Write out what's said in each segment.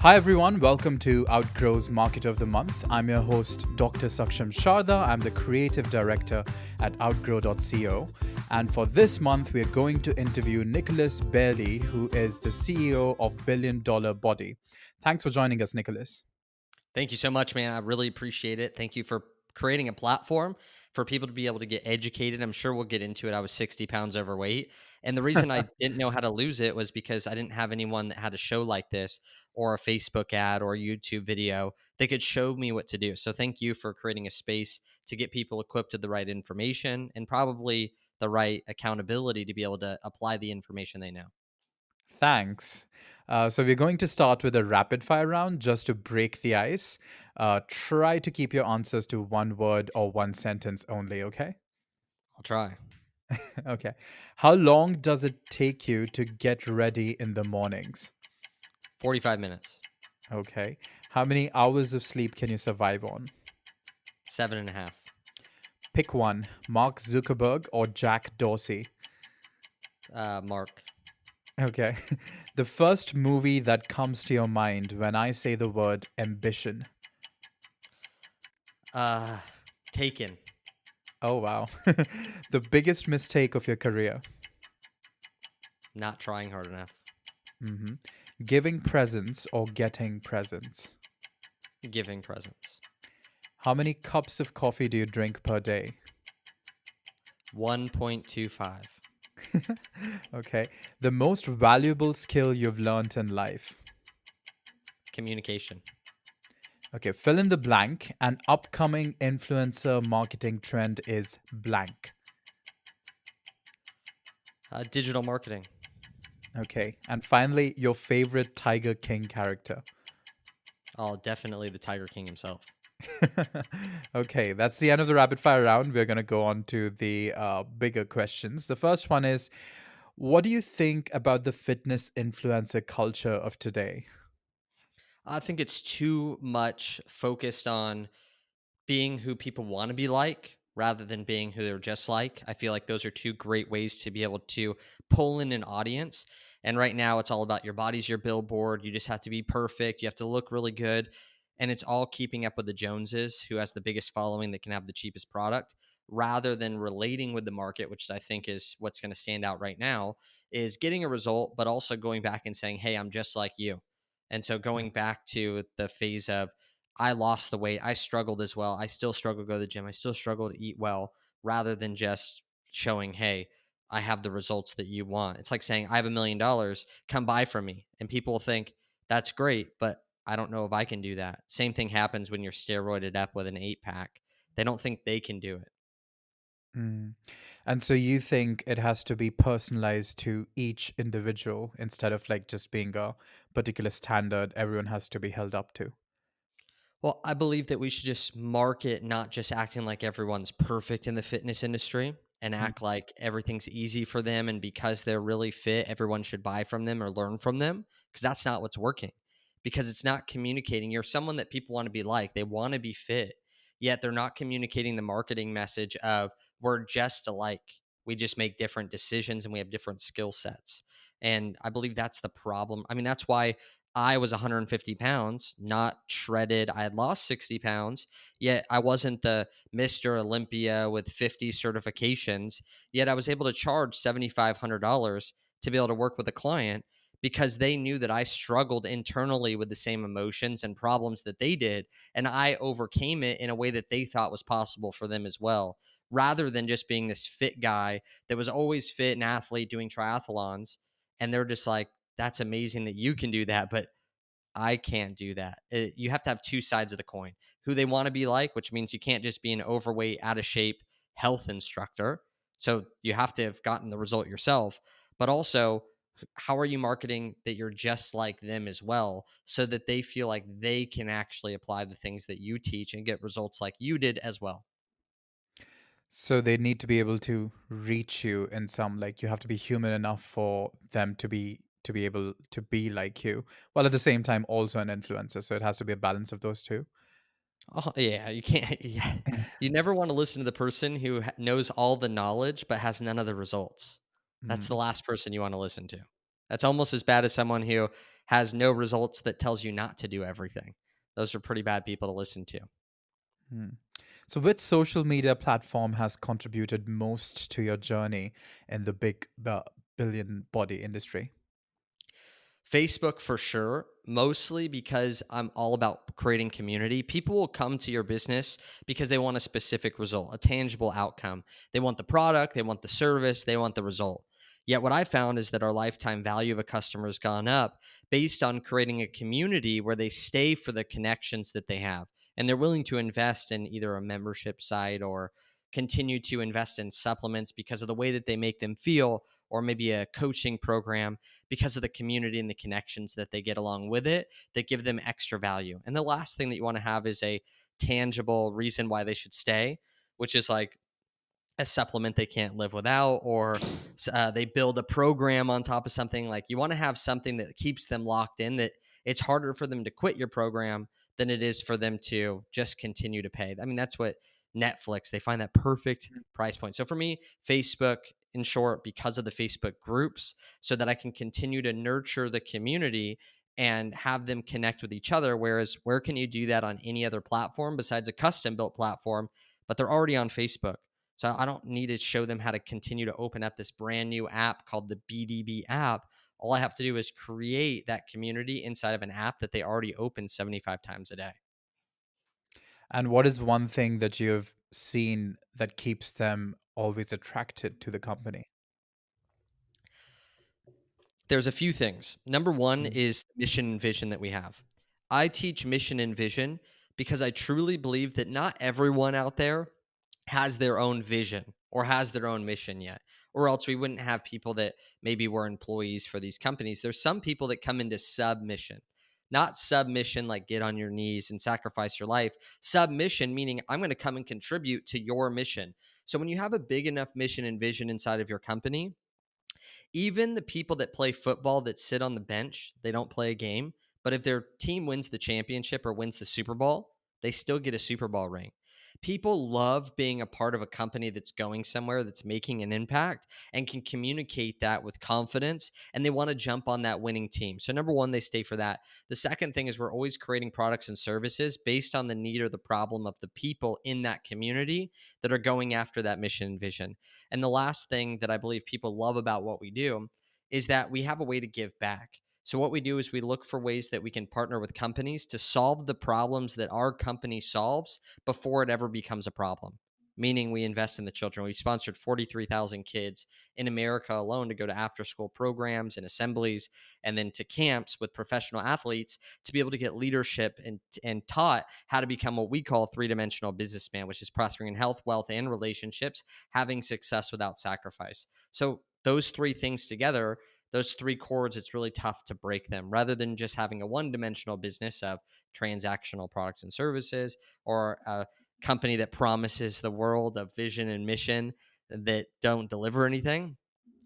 Hi everyone, welcome to Outgrow's Market of the Month. I'm your host, Dr. Saksham Sharda. I'm the creative director at outgrow.co. And for this month, we're going to interview Nicholas Bayerle, who is the CEO of Billion Dollar Body. Thanks for joining us, Nicholas. Thank you so much, man. I really appreciate it. Thank you for creating a platform for people to be able to get educated. I'm sure we'll get into it. I was 60 pounds overweight. And the reason I didn't know how to lose it was because I didn't have anyone that had a show like this or a Facebook ad or a YouTube video that could show me what to do. So thank you for creating a space to get people equipped with the right information and probably the right accountability to be able to apply the information they know. Thanks. So we're going to start with a rapid fire round just to break the ice. Try to keep your answers to one word or one sentence only, okay? I'll try. Okay. How long does it take you to get ready in the mornings? 45 minutes, Okay. How many hours of sleep can you survive on? 7.5. Pick one, Mark Zuckerberg or Jack Dorsey. Mark. Okay. The first movie that comes to your mind when I say the word ambition. Uh, Taken. Oh, wow. The biggest mistake of your career. Not trying hard enough. hmm Giving presents or getting presents. Giving presents. How many cups of coffee do you drink per day? 1.25. Okay. The most valuable skill you've learned in life. Communication. Okay, fill in the blank. An upcoming influencer marketing trend is blank. Digital marketing. Okay, and finally, your favorite Tiger King character. Oh, definitely the Tiger King himself. Okay, that's the end of the rapid fire round. We're going to go on to the bigger questions. The first one is, what do you think about the fitness influencer culture of today? I think it's too much focused on being who people want to be like rather than being who they're just like. I feel like those are two great ways to be able to pull in an audience. And right now, it's all about your body's your billboard. You just have to be perfect. You have to look really good. And it's all keeping up with the Joneses, who has the biggest following that can have the cheapest product, rather than relating with the market, which I think is what's going to stand out right now, is getting a result, but also going back and saying, hey, I'm just like you. And so going back to the phase of, I lost the weight. I struggled as well. I still struggle to go to the gym. I still struggle to eat well rather than just showing, hey, I have the results that you want. It's like saying, I have $1 million, come buy from me. And people think that's great, but I don't know if I can do that. Same thing happens when you're steroided up with an 8 pack. They don't think they can do it. Mm. And so you think it has to be personalized to each individual instead of like just being a particular standard everyone has to be held up to? Well, I believe that we should just market not just acting like everyone's perfect in the fitness industry and Mm. act like everything's easy for them. And because they're really fit, everyone should buy from them or learn from them, because that's not what's working. Because it's not communicating. You're someone that people want to be like, they want to be fit, yet they're not communicating the marketing message of we're just alike. We just make different decisions and we have different skill sets. And I believe that's the problem. I mean, that's why I was 150 pounds, not shredded. I had lost 60 pounds, yet I wasn't the Mr. Olympia with 50 certifications. Yet I was able to charge $7,500 to be able to work with a client because they knew that I struggled internally with the same emotions and problems that they did. And I overcame it in a way that they thought was possible for them as well, rather than just being this fit guy that was always fit and athlete doing triathlons. And they're just like, that's amazing that you can do that, but I can't do that. You have to have two sides of the coin. Who they want to be like, which means you can't just be an overweight, out of shape health instructor. So you have to have gotten the result yourself, but also how are you marketing that you're just like them as well so that they feel like they can actually apply the things that you teach and get results like you did as well. So they need to be able to reach you in some like you have to be human enough for them to be able to be like you, while at the same time also an influencer. So it has to be a balance of those two. Oh, yeah, you can't. Yeah. You never want to listen to the person who knows all the knowledge but has none of the results. That's the Mm. last person you want to listen to. That's almost as bad as someone who has no results that tells you not to do everything. Those are pretty bad people to listen to. Hmm. So, which social media platform has contributed most to your journey in the big billion body industry? Facebook for sure, mostly because I'm all about creating community. People will come to your business because they want a specific result, a tangible outcome. They want the product, they want the service, they want the result. Yet, what I found is that our lifetime value of a customer has gone up based on creating a community where they stay for the connections that they have. And they're willing to invest in either a membership site or continue to invest in supplements because of the way that they make them feel, or maybe a coaching program because of the community and the connections that they get along with it that give them extra value. And the last thing that you want to have is a tangible reason why they should stay, which is like a supplement they can't live without, or they build a program on top of something. Like, you want to have something that keeps them locked in, that it's harder for them to quit your program than it is for them to just continue to pay. I mean, that's what Netflix, they find that perfect price point. So for me, Facebook, in short, because of the Facebook groups, so that I can continue to nurture the community and have them connect with each other. Whereas, where can you do that on any other platform besides a custom built platform? But they're already on Facebook. So I don't need to show them how to continue to open up this brand new app called the BDB app. All I have to do is create that community inside of an app that they already open 75 times a day. And what is one thing that you've seen that keeps them always attracted to the company? There's a few things. Number one Mm. is the mission and vision that we have. I teach mission and vision because I truly believe that not everyone out there has their own vision or has their own mission yet, or else we wouldn't have people that maybe were employees for these companies. There's some people that come into submission, not submission like get on your knees and sacrifice your life. Submission meaning I'm going to come and contribute to your mission. So when you have a big enough mission and vision inside of your company, even the people that play football that sit on the bench, they don't play a game, but if their team wins the championship or wins the Super Bowl, they still get a Super Bowl ring. People love being a part of a company that's going somewhere, that's making an impact, and can communicate that with confidence, and they want to jump on that winning team. So number one, they stay for that. The second thing is we're always creating products and services based on the need or the problem of the people in that community that are going after that mission and vision. And the last thing that I believe people love about what we do is that we have a way to give back. So, what we do is we look for ways that we can partner with companies to solve the problems that our company solves before it ever becomes a problem. Meaning, we invest in the children. We sponsored 43,000 kids in America alone to go to after school programs and assemblies, and then to camps with professional athletes to be able to get leadership and taught how to become what we call a three-dimensional businessman, which is prospering in health, wealth, and relationships, having success without sacrifice. So, those three things together, those three chords, it's really tough to break them rather than just having a one dimensional business of transactional products and services, or a company that promises the world of vision and mission that don't deliver anything,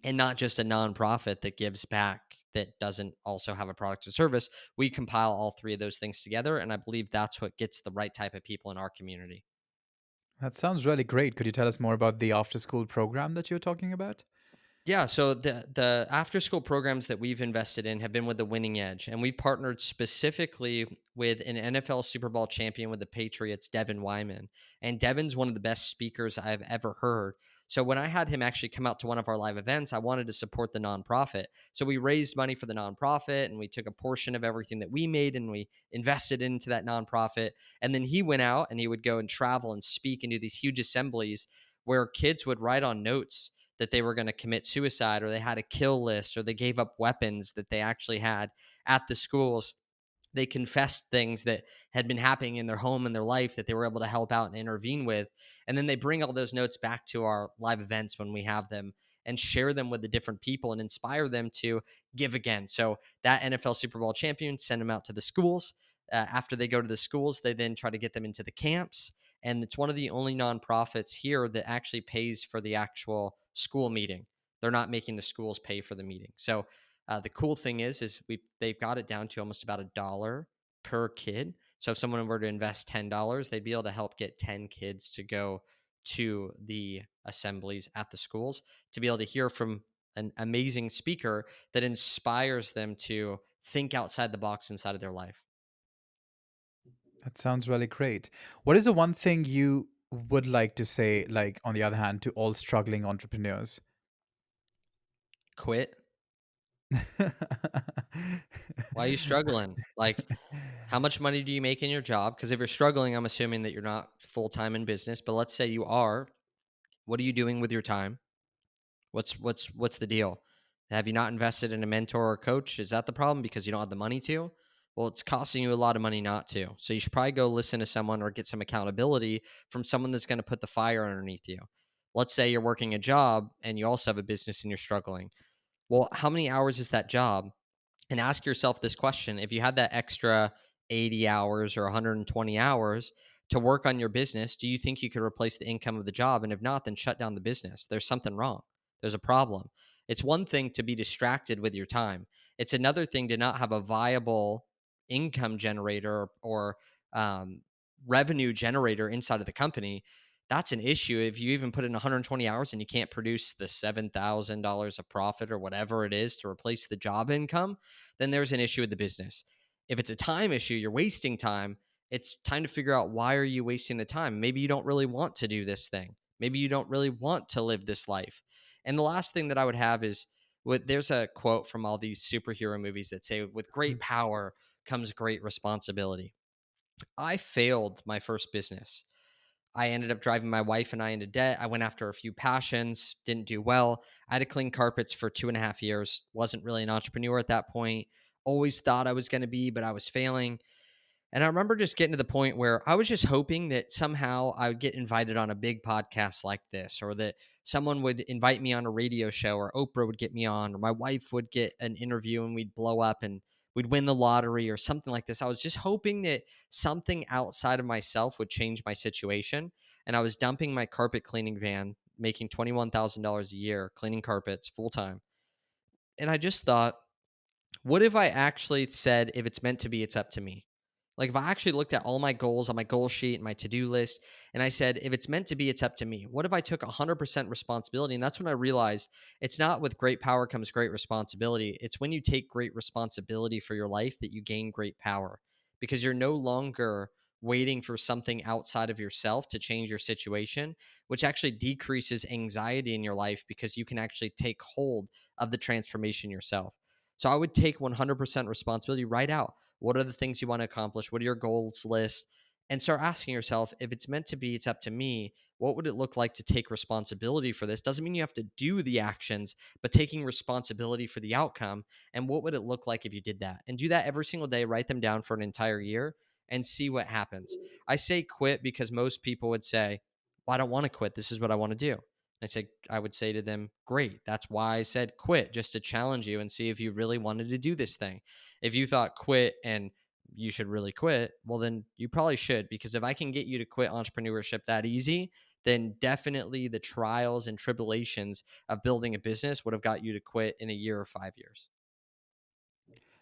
and not just a nonprofit that gives back that doesn't also have a product or service. We compile all three of those things together. And I believe that's what gets the right type of people in our community. That sounds really great. Could you tell us more about the after school program that you're talking about? Yeah, so the after school programs that we've invested in have been with the Winning Edge, and we partnered specifically with an NFL Super Bowl champion with the Patriots, Devin Wyman. And Devin's one of the best speakers I've ever heard. So when I had him actually come out to one of our live events, I wanted to support the nonprofit. So we raised money for the nonprofit, and we took a portion of everything that we made and we invested into that nonprofit. And then he went out and he would go and travel and speak and do these huge assemblies where kids would write on notes that they were going to commit suicide, or they had a kill list, or they gave up weapons that they actually had at the schools. They confessed things that had been happening in their home and their life that they were able to help out and intervene with. And then they bring all those notes back to our live events when we have them, and share them with the different people and inspire them to give again. So that NFL Super Bowl champion send them out to the schools. After they go to the schools, they then try to get them into the camps. And it's one of the only nonprofits here that actually pays for the actual school meeting. They're not making the schools pay for the meeting. So the cool thing is they've got it down to almost about $1 per kid. So if someone were to invest $10, they'd be able to help get 10 kids to go to the assemblies at the schools to be able to hear from an amazing speaker that inspires them to think outside the box inside of their life. That sounds really great. What is the one thing you would like to say, like, on the other hand, to all struggling entrepreneurs? Quit. Why are you struggling? Like, how much money do you make in your job? Because if you're struggling, I'm assuming that you're not full time in business. But let's say you are. What are you doing with your time? What's the deal? Have you not invested in a mentor or coach? Is that the problem because you don't have the money to? Well, it's costing you a lot of money not to. So you should probably go listen to someone or get some accountability from someone that's going to put the fire underneath you. Let's say you're working a job and you also have a business and you're struggling. Well, how many hours is that job? And ask yourself this question: if you had that extra 80 hours or 120 hours to work on your business, do you think you could replace the income of the job? And if not, then shut down the business. There's something wrong. There's a problem. It's one thing to be distracted with your time, it's another thing to not have a viable income generator or um, revenue generator inside of the company. That's an issue. If you even put in 120 hours and you can't produce the $7,000 of profit or whatever it is to replace the job income, then there's an issue with the business. If it's a time issue, you're wasting time. It's time to figure out, why are you wasting the time? Maybe you don't really want to do this thing. Maybe you don't really want to live this life. And the last thing that I would have is, there's a quote from all these superhero movies that say, with great power comes great responsibility. I failed my first business. I ended up driving my wife and I into debt. I went after a few passions, didn't do well. I had to clean carpets for 2.5 years. Wasn't really an entrepreneur at that point. Always thought I was going to be, but I was failing. And I remember just getting to the point where I was just hoping that somehow I would get invited on a big podcast like this, or that someone would invite me on a radio show, or Oprah would get me on, or my wife would get an interview and we'd blow up and we'd win the lottery or something like this. I was just hoping that something outside of myself would change my situation. And I was dumping my carpet cleaning van, making $21,000 a year, cleaning carpets full time. And I just thought, what if I actually said, if it's meant to be, it's up to me? Like, if I actually looked at all my goals on my goal sheet and my to-do list, and I said, if it's meant to be, it's up to me. What if I took 100% responsibility? And that's when I realized, it's not with great power comes great responsibility. It's when you take great responsibility for your life that you gain great power, because you're no longer waiting for something outside of yourself to change your situation, which actually decreases anxiety in your life because you can actually take hold of the transformation yourself. So I would take 100% responsibility. Write out, what are the things you want to accomplish? What are your goals list? And start asking yourself, if it's meant to be, it's up to me. What would it look like to take responsibility for this? Doesn't mean you have to do the actions, but taking responsibility for the outcome. And what would it look like if you did that? And do that every single day. Write them down for an entire year and see what happens. I say quit because most people would say, well, I don't want to quit. This is what I want to do. I would say to them, great. That's why I said quit, just to challenge you and see if you really wanted to do this thing. If you thought quit and you should really quit, well, then you probably should, because if I can get you to quit entrepreneurship that easy, then definitely the trials and tribulations of building a business would have got you to quit in a year or 5 years.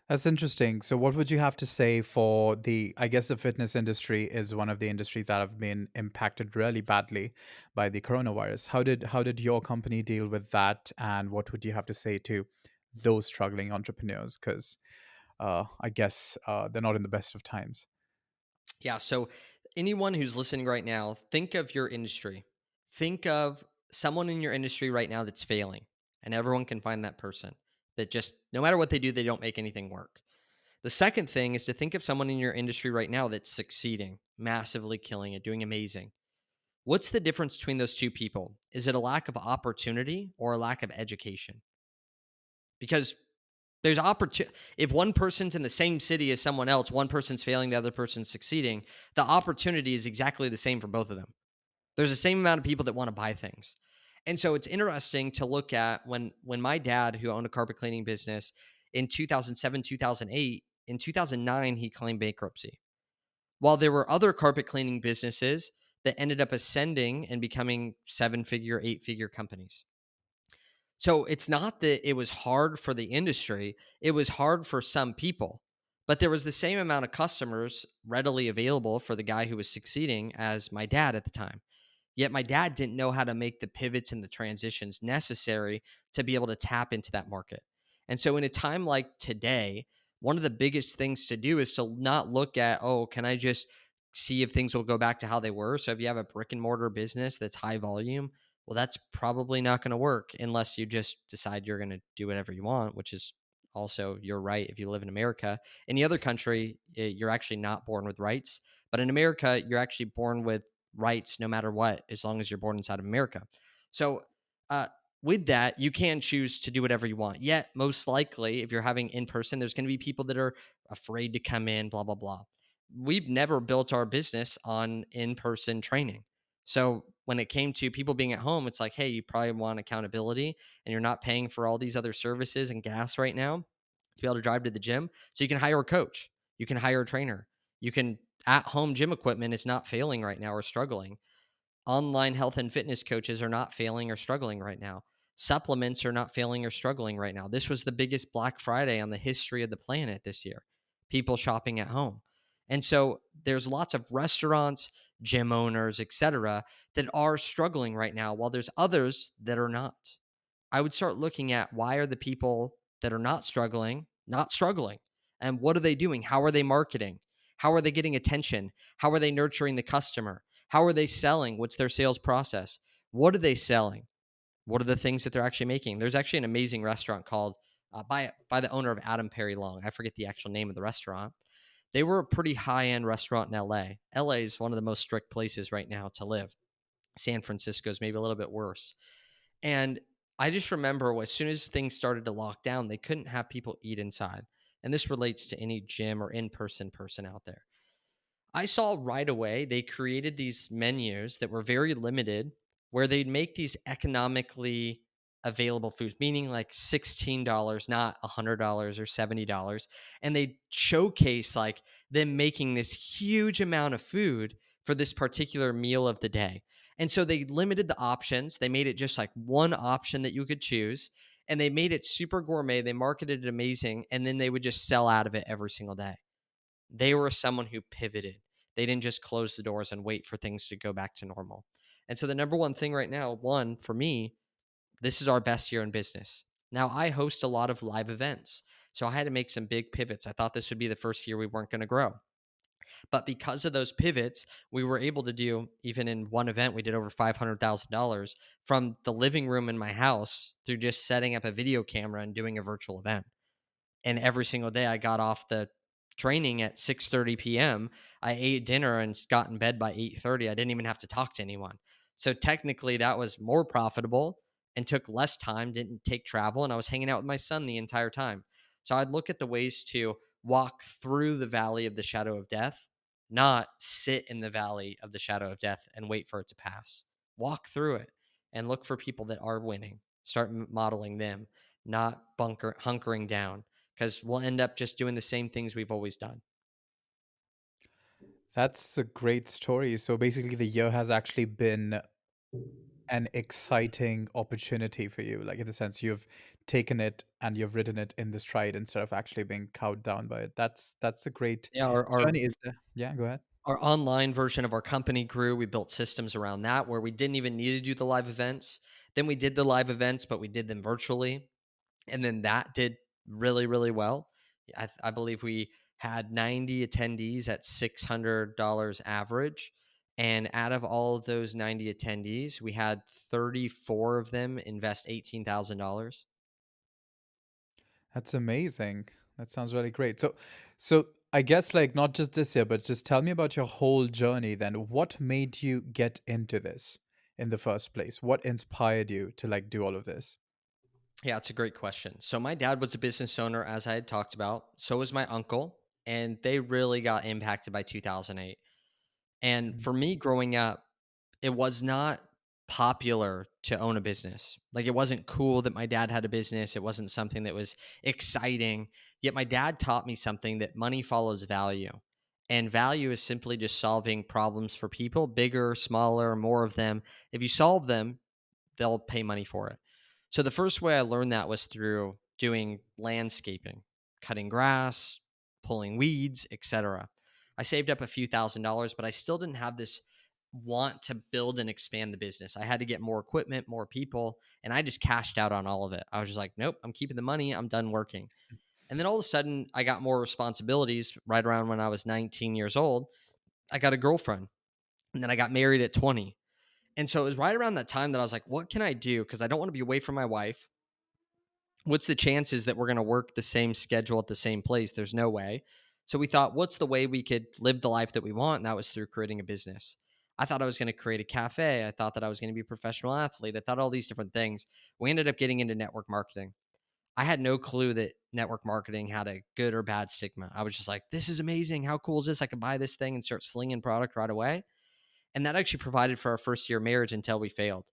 That's interesting. So, what would you have to say for I guess the fitness industry is one of the industries that have been impacted really badly by the coronavirus. How did your company deal with that? And what would you have to say to those struggling entrepreneurs? Because I guess they're not in the best of times. Yeah. So, anyone who's listening right now, think of your industry. Think of someone in your industry right now that's failing, and everyone can find that person that just, no matter what they do, they don't make anything work. The second thing is to think of someone in your industry right now that's succeeding, massively killing it, doing amazing. What's the difference between those two people? Is it a lack of opportunity or a lack of education? Because there's opportunity. If one person's in the same city as someone else, one person's failing, the other person's succeeding, the opportunity is exactly the same for both of them. There's the same amount of people that want to buy things. And so it's interesting to look at, when my dad, who owned a carpet cleaning business in 2007, 2008, in 2009, he claimed bankruptcy. While there were other carpet cleaning businesses that ended up ascending and becoming 7-figure, 8-figure companies. So it's not that it was hard for the industry, it was hard for some people. But there was the same amount of customers readily available for the guy who was succeeding as my dad at the time. Yet my dad didn't know how to make the pivots and the transitions necessary to be able to tap into that market. And so, in a time like today, one of the biggest things to do is to not look at, oh, can I just see if things will go back to how they were? So if you have a brick and mortar business that's high volume, well, that's probably not going to work unless you just decide you're going to do whatever you want, which is also your right if you live in America. In the other country, you're actually not born with rights. But in America, you're actually born with rights no matter what, as long as you're born inside of America. So, uh, with that, you can choose to do whatever you want. Yet, most likely, if you're having in person, there's going to be people that are afraid to come in, blah, blah, blah. We've never built our business on in person training. So, when it came to people being at home, it's like, hey, you probably want accountability and you're not paying for all these other services and gas right now to be able to drive to the gym. So, you can hire a coach, you can hire a trainer, you can at home gym equipment is not failing right now or struggling. Online health and fitness coaches are not failing or struggling right now. Supplements are not failing or struggling right now. This was the biggest Black Friday on the history of the planet this year. People shopping at home. And so there's lots of restaurants, gym owners, etc., that are struggling right now, while there's others that are not. I would start looking at why are the people that are not struggling? And what are they doing? How are they marketing? How are they getting attention? How are they nurturing the customer? How are they selling? What's their sales process? What are they selling? What are the things that they're actually making? There's actually an amazing restaurant called by the owner of Adam Perry Long. I forget the actual name of the restaurant. They were a pretty high end restaurant in LA. LA is one of the most strict places right now to live. San Francisco is maybe a little bit worse. And I just remember as soon as things started to lock down, they couldn't have people eat inside. And this relates to any gym or in person out there. I saw right away they created these menus that were very limited where they'd make these economically available foods, meaning like $16, not $100 or $70. And they showcase like them making this huge amount of food for this particular meal of the day. And so they limited the options. They made it just like one option that you could choose. And they made it super gourmet. They marketed it amazing. And then they would just sell out of it every single day. They were someone who pivoted. They didn't just close the doors and wait for things to go back to normal. And so the number one thing right now, one for me, this is our best year in business. Now I host a lot of live events. So I had to make some big pivots. I thought this would be the first year we weren't going to grow. But because of those pivots, we were able to do, even in one event, we did over $500,000 from the living room in my house through just setting up a video camera and doing a virtual event. And every single day I got off the training at 6:30 p.m. I ate dinner and got in bed by 8:30. I didn't even have to talk to anyone. So technically that was more profitable and took less time, didn't take travel, and I was hanging out with my son the entire time. So I'd look at the ways to walk through the valley of the shadow of death, not sit in the valley of the shadow of death and wait for it to pass. Walk through it and look for people that are winning. Start modeling them, not hunkering down, because we'll end up just doing the same things we've always done. That's a great story. So basically, the year has actually been an exciting opportunity for you. Like, in the sense, you've taken it and you've ridden it in the stride instead of actually being cowed down by it. That's a great Yeah, journey. Is there? Yeah, go ahead. our online version of our company grew. We built systems around that where we didn't even need to do the live events. Then we did the live events, but we did them virtually. And then that did really, really well. I believe we had 90 attendees at $600 average. And out of all of those 90 attendees, we had 34 of them invest $18,000. That's amazing. That sounds really great. So I guess like not just this year, but just tell me about your whole journey then. What made you get into this in the first place? What inspired you to like do all of this? Yeah, it's a great question. So my dad was a business owner, as I had talked about. So was my uncle, and they really got impacted by 2008. And Mhm. for me growing up, it was not popular to own a business. Like it wasn't cool that my dad had a business. It wasn't something that was exciting. Yet my dad taught me something that money follows value. And value is simply just solving problems for people, bigger, smaller, more of them. If you solve them, they'll pay money for it. So the first way I learned that was through doing landscaping, cutting grass, pulling weeds, etc. I saved up a few $1,000s, but I still didn't have this want to build and expand the business. I had to get more equipment, more people, and I just cashed out on all of it. I was just like, nope, I'm keeping the money. I'm done working. And then all of a sudden, I got more responsibilities right around when I was 19 years old. I got a girlfriend, and then I got married at 20. And so it was right around that time that I was like, what can I do? Because I don't want to be away from my wife. What's the chances that we're going to work the same schedule at the same place? There's no way. So we thought, what's the way we could live the life that we want? And that was through creating a business. I thought I was going to create a cafe. I thought that I was going to be a professional athlete. I thought all these different things. We ended up getting into network marketing. I had no clue that network marketing had a good or bad stigma. I was just like, this is amazing. How cool is this? I could buy this thing and start slinging product right away. And that actually provided for our first year of marriage until we failed.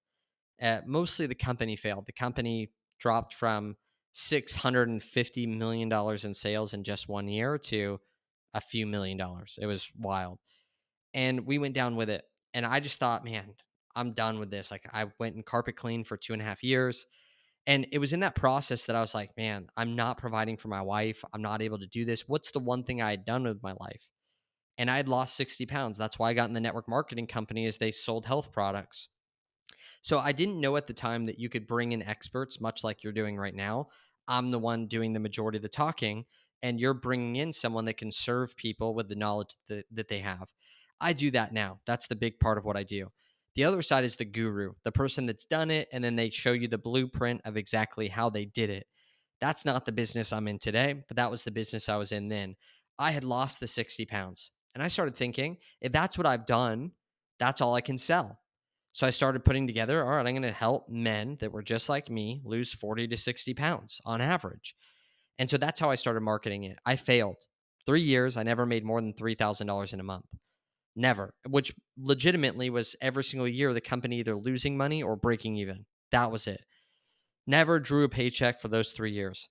Mostly the company failed. The company dropped from $650 million in sales in just 1 year to a few $1 million. It was wild. And we went down with it. And I just thought, man, I'm done with this. Like, I went and carpet cleaned for 2.5 years. And it was in that process that I was like, man, I'm not providing for my wife. I'm not able to do this. What's the one thing I had done with my life? And I had lost 60 pounds. That's why I got in the network marketing company, is they sold health products. So I didn't know at the time that you could bring in experts, much like you're doing right now. I'm the one doing the majority of the talking, and you're bringing in someone that can serve people with the knowledge that they have. I do that now. That's the big part of what I do. The other side is the guru, the person that's done it, and then they show you the blueprint of exactly how they did it. That's not the business I'm in today, but that was the business I was in then. I had lost the 60 pounds, and I started thinking, if that's what I've done, that's all I can sell. So I started putting together, all right, I'm going to help men that were just like me lose 40 to 60 pounds on average. And so that's how I started marketing it. I failed 3 years. I never made more than $3,000 in a month. Never, which legitimately was every single year the company either losing money or breaking even. That was it. Never drew a paycheck for those 3 years.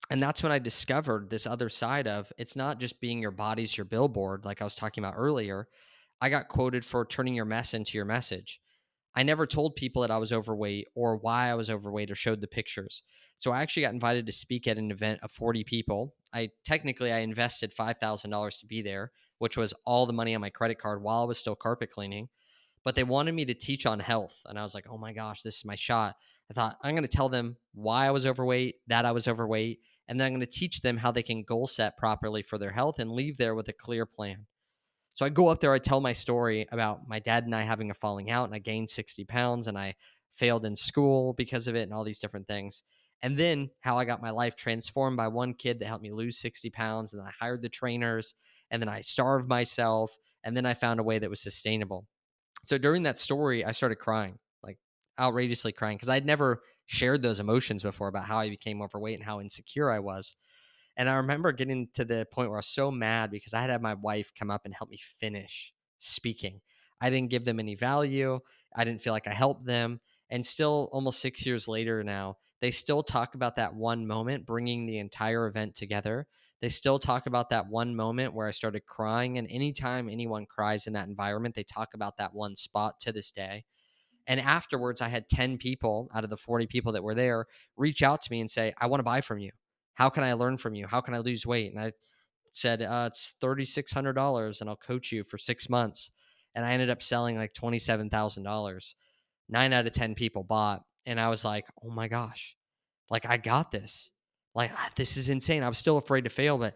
And that's when I discovered this other side of, it's not just being your body's your billboard, like I was talking about earlier. I got quoted for turning your mess into your message. I never told people that I was overweight or why I was overweight or showed the pictures. So I actually got invited to speak at an event of 40 people. I invested $5,000 to be there, which was all the money on my credit card while I was still carpet cleaning. But they wanted me to teach on health. And I was like, oh my gosh, this is my shot. I thought, I'm going to tell them why I was overweight, that I was overweight, and then I'm going to teach them how they can goal set properly for their health and leave there with a clear plan. So I go up there, I tell my story about my dad and I having a falling out, and I gained 60 pounds and I failed in school because of it and all these different things. And then how I got my life transformed by one kid that helped me lose 60 pounds. And then I hired the trainers, and then I starved myself. And then I found a way that was sustainable. So during that story, I started crying, like outrageously crying, because I'd never shared those emotions before about how I became overweight and how insecure I was. And I remember getting to the point where I was so mad because I had my wife come up and help me finish speaking. I didn't give them any value. I didn't feel like I helped them. And still, almost 6 years later now, they still talk about that one moment bringing the entire event together. They still talk about that one moment where I started crying. And anytime anyone cries in that environment, they talk about that one spot to this day. And afterwards, I had 10 people out of the 40 people that were there reach out to me and say, I want to buy from you. How can I learn from you? How can I lose weight? And I said, it's $3,600 and I'll coach you for 6 months. And I ended up selling like $27,000. 9 out of 10 people bought. And I was like, oh my gosh, like I got this. Like this is insane. I was still afraid to fail, but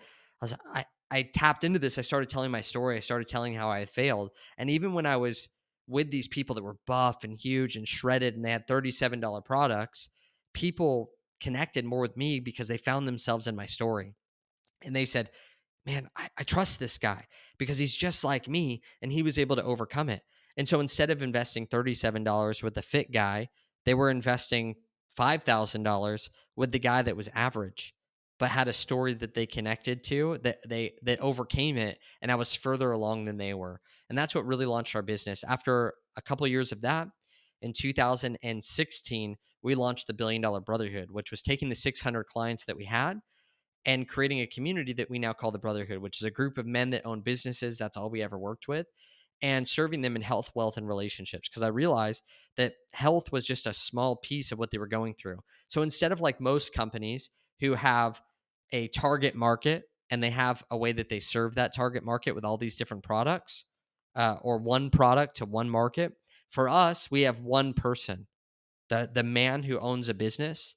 I tapped into this. I started telling my story. I started telling how I had failed. And even when I was with these people that were buff and huge and shredded and they had $37 products, people connected more with me because they found themselves in my story. And they said, man, I trust this guy because he's just like me and he was able to overcome it. And so instead of investing $37 with the fit guy, they were investing $5,000 with the guy that was average, but had a story that they connected to, that overcame it. And I was further along than they were. And that's what really launched our business. After a couple of years of that, in 2016, we launched the $1 Billion Brotherhood, which was taking the 600 clients that we had and creating a community that we now call the Brotherhood, which is a group of men that own businesses. That's all we ever worked with, and serving them in health, wealth, and relationships. Because I realized that health was just a small piece of what they were going through. So instead of like most companies who have a target market and they have a way that they serve that target market with all these different products, or one product to one market, for us, we have one person, the man who owns a business,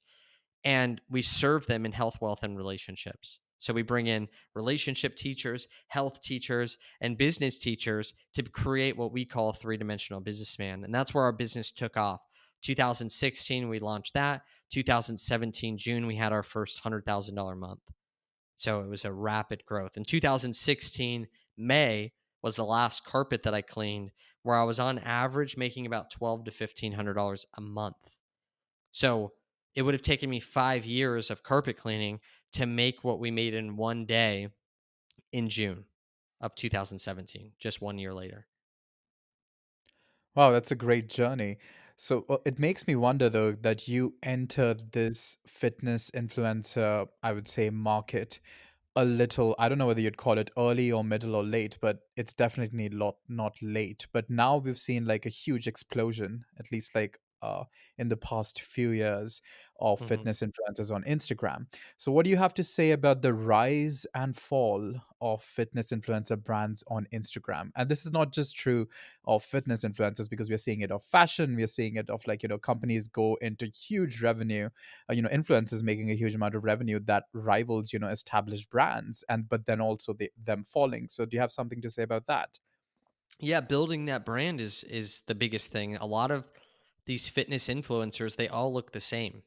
and we serve them in health, wealth, and relationships. So we bring in relationship teachers, health teachers, and business teachers to create what we call a three-dimensional businessman. And that's where our business took off. 2016, we launched that. 2017, June, we had our first $100,000 month. So it was a rapid growth. In 2016, May was the last carpet that I cleaned, where I was on average making about $1,200 to $1,500 a month. So it would have taken me 5 years of carpet cleaning to make what we made in one day in June of 2017, just 1 year later. Wow, that's a great journey. So it makes me wonder though that you entered this fitness influencer, I would say, market a little, I don't know whether you'd call it early or middle or late, but it's definitely not late. But now we've seen like a huge explosion, at least like in the past few years, of Mhm. fitness influencers on Instagram. So what do you have to say about the rise and fall of fitness influencer brands on Instagram? And this is not just true of fitness influencers, because we're seeing it of fashion, we're seeing it of, like, companies go into huge revenue, influencers making a huge amount of revenue that rivals, established brands, and but then also them falling. So do you have something to say about that? Yeah, building that brand is the biggest thing. A lot of these fitness influencers, they all look the same.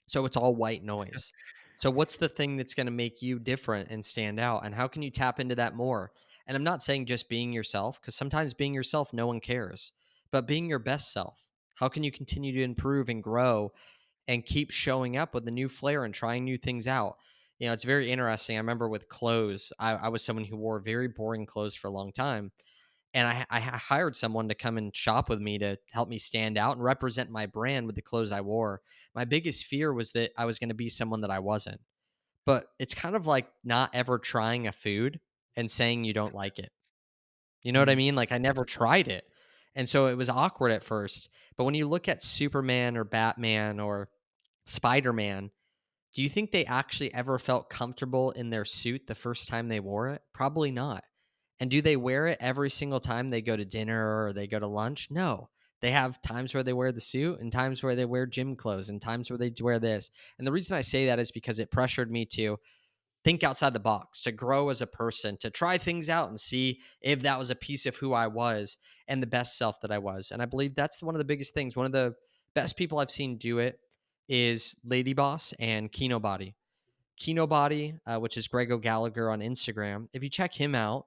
So it's all white noise. So what's the thing that's going to make you different and stand out? And how can you tap into that more? And I'm not saying just being yourself, because sometimes being yourself, no one cares, but being your best self. How can you continue to improve and grow and keep showing up with a new flair and trying new things out? It's very interesting. I remember with clothes, I was someone who wore very boring clothes for a long time. And I hired someone to come and shop with me to help me stand out and represent my brand with the clothes I wore. My biggest fear was that I was going to be someone that I wasn't. But it's kind of like not ever trying a food and saying you don't like it. You know what I Hmm. mean? Like I never tried it. And so it was awkward at first. But when you look at Superman or Batman or Spider-Man, do you think they actually ever felt comfortable in their suit the first time they wore it? Probably not. And do they wear it every single time they go to dinner or they go to lunch? No. They have times where they wear the suit and times where they wear gym clothes and times where they wear this. And the reason I say that is because it pressured me to think outside the box, to grow as a person, to try things out and see if that was a piece of who I was and the best self that I was. And I believe that's one of the biggest things. One of the best people I've seen do it is Lady Boss and Kino Body. Kino Body, which is Greg O'Gallagher on Instagram. If you check him out,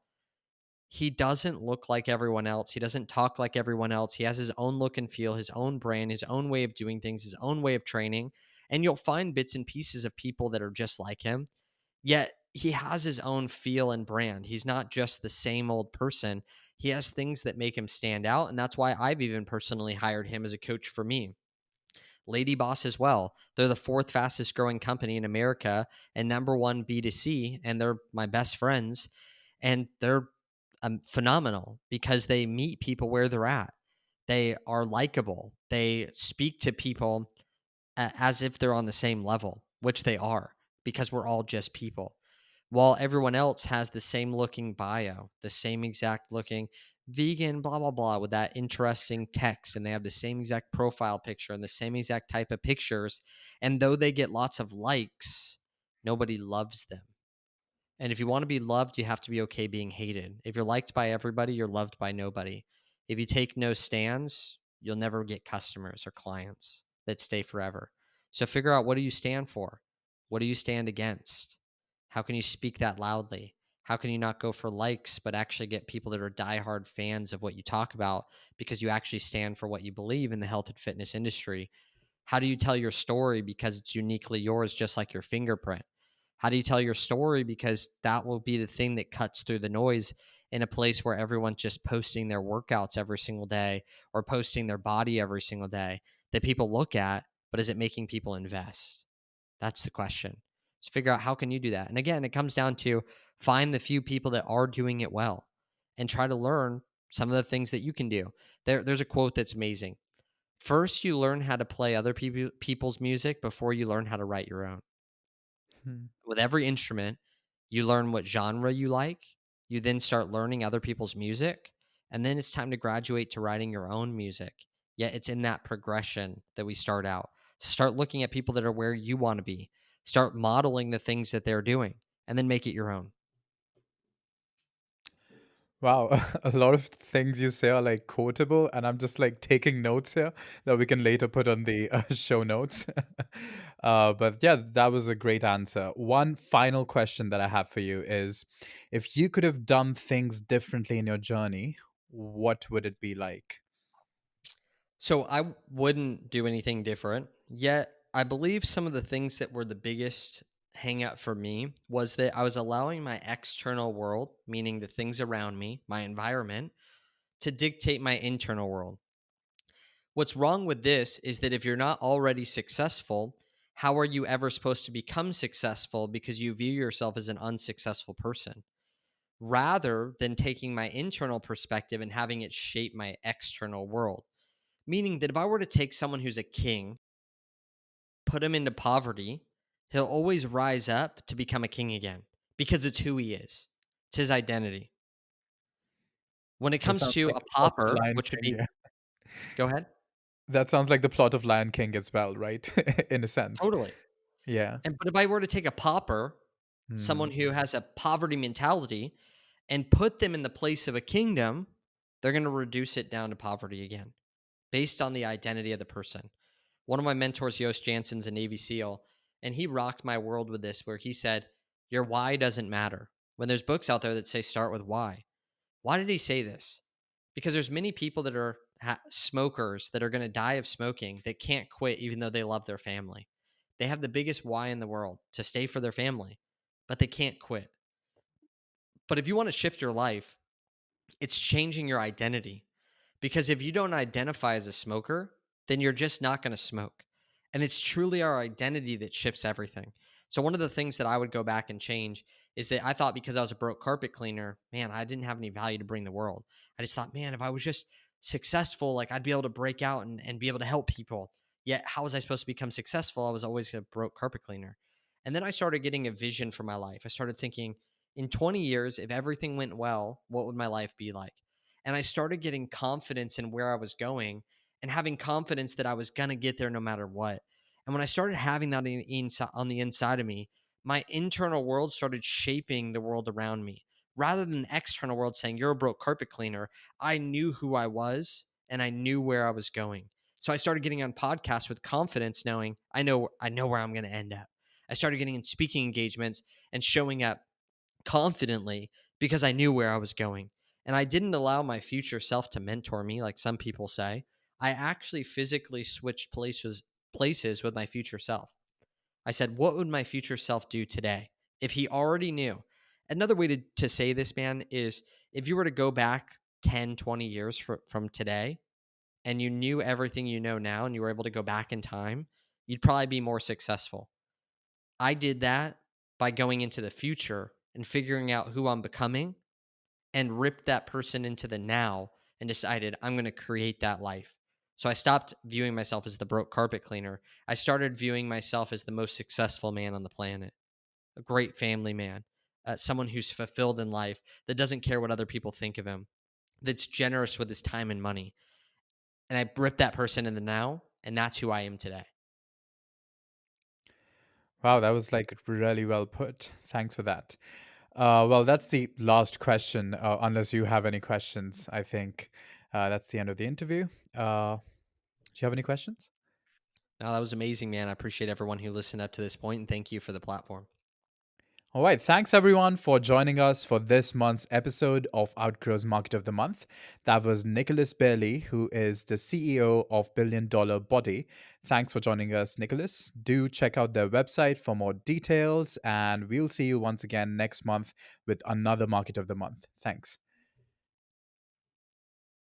he doesn't look like everyone else. He doesn't talk like everyone else. He has his own look and feel, his own brand, his own way of doing things, his own way of training. And you'll find bits and pieces of people that are just like him. Yet he has his own feel and brand. He's not just the same old person. He has things that make him stand out. And that's why I've even personally hired him as a coach for me. Lady Boss as well. They're the fourth fastest growing company in America and number one B2C. And they're my best friends. And they're phenomenal because they meet people where they're at. They are likable. They speak to people as if they're on the same level, which they are because we're all just people. While everyone else has the same looking bio, the same exact looking vegan, blah, blah, blah, with that interesting text, and they have the same exact profile picture and the same exact type of pictures. And though they get lots of likes, nobody loves them. And if you want to be loved, you have to be okay being hated. If you're liked by everybody, you're loved by nobody. If you take no stands, you'll never get customers or clients that stay forever. So figure out, what do you stand for? What do you stand against? How can you speak that loudly? How can you not go for likes, but actually get people that are diehard fans of what you talk about because you actually stand for what you believe in the health and fitness industry? How do you tell your story because it's uniquely yours, just like your fingerprint? How do you tell your story? Because that will be the thing that cuts through the noise in a place where everyone's just posting their workouts every single day or posting their body every single day that people look at, but is it making people invest? That's the question. So figure out, how can you do that? And again, it comes down to find the few people that are doing it well and try to learn some of the things that you can do. There's a quote that's amazing. First, you learn how to play other people's music before you learn how to write your own. Hmm. With every instrument, you learn what genre you like. You then start learning other people's music. And then it's time to graduate to writing your own music. Yet it's in that progression that we start out. Start looking at people that are where you want to be. Start modeling the things that they're doing and then make it your own. Wow, a lot of things you say are like quotable, and I'm just like taking notes here that we can later put on the show notes. But yeah, that was a great answer. One final question that I have for you is, if you could have done things differently in your journey, what would it be like? So I wouldn't do anything different. Yet I believe some of the things that were the biggest hang up for me was that I was allowing my external world, meaning the things around me, my environment, to dictate my internal world. What's wrong with this is that if you're not already successful, how are you ever supposed to become successful because you view yourself as an unsuccessful person? Rather than taking my internal perspective and having it shape my external world. Meaning that if I were to take someone who's a king, put him into poverty, he'll always rise up to become a king again because it's who he is. It's his identity. When it That comes sounds to like a the plot of pauper, Lion which would King. be, Yeah, go ahead. that sounds like the plot of Lion King as well, right? In a sense. Totally. Yeah. But if I were to take a pauper, Hmm. someone who has a poverty mentality, and put them in the place of a kingdom, they're going to reduce it down to poverty again based on the identity of the person. One of my mentors, Yost Jansen's a Navy SEAL, and he rocked my world with this, where he said, your why doesn't matter. When there's books out there that say start with why. Why did he say this? Because there's many people that are smokers that are going to die of smoking that can't quit even though they love their family. They have the biggest why in the world to stay for their family, but they can't quit. But if you want to shift your life, it's changing your identity. Because if you don't identify as a smoker, then you're just not going to smoke. And it's truly our identity that shifts everything. So, one of the things that I would go back and change is that I thought because I was a broke carpet cleaner, man, I didn't have any value to bring the world. I just thought, man, if I was just successful, like I'd be able to break out and be able to help people. Yet, how was I supposed to become successful? I was always a broke carpet cleaner. And then I started getting a vision for my life. I started thinking, in 20 years, if everything went well, what would my life be like? And I started getting confidence in where I was going and having confidence that I was going to get there no matter what. And when I started having that on the inside of me, my internal world started shaping the world around me. Rather than the external world saying, you're a broke carpet cleaner, I knew who I was and I knew where I was going. So I started getting on podcasts with confidence, knowing I know where I'm going to end up. I started getting in speaking engagements and showing up confidently because I knew where I was going. And I didn't allow my future self to mentor me like some people say. I actually physically switched places with my future self. I said, what would my future self do today if he already knew? Another way to say this, man, is if you were to go back 10, 20 years from today and you knew everything you know now and you were able to go back in time, you'd probably be more successful. I did that by going into the future and figuring out who I'm becoming and ripped that person into the now and decided I'm going to create that life. So I stopped viewing myself as the broke carpet cleaner. I started viewing myself as the most successful man on the planet, a great family man, someone who's fulfilled in life, that doesn't care what other people think of him, that's generous with his time and money. And I ripped that person in the now, and that's who I am today. Wow, that was like really well put. Thanks for that. Well, that's the last question, unless you have any questions. I think that's the end of the interview. Do you have any questions? Now, that was amazing, man. I appreciate everyone who listened up to this point, and thank you for the platform. All right. Thanks, everyone, for joining us for this month's episode of Outgrow's Market of the Month. That was Nicholas Bayerle, who is the CEO of Billion Dollar Body. Thanks for joining us, Nicholas. Do check out their website for more details, and we'll see you once again next month with another Market of the Month. Thanks.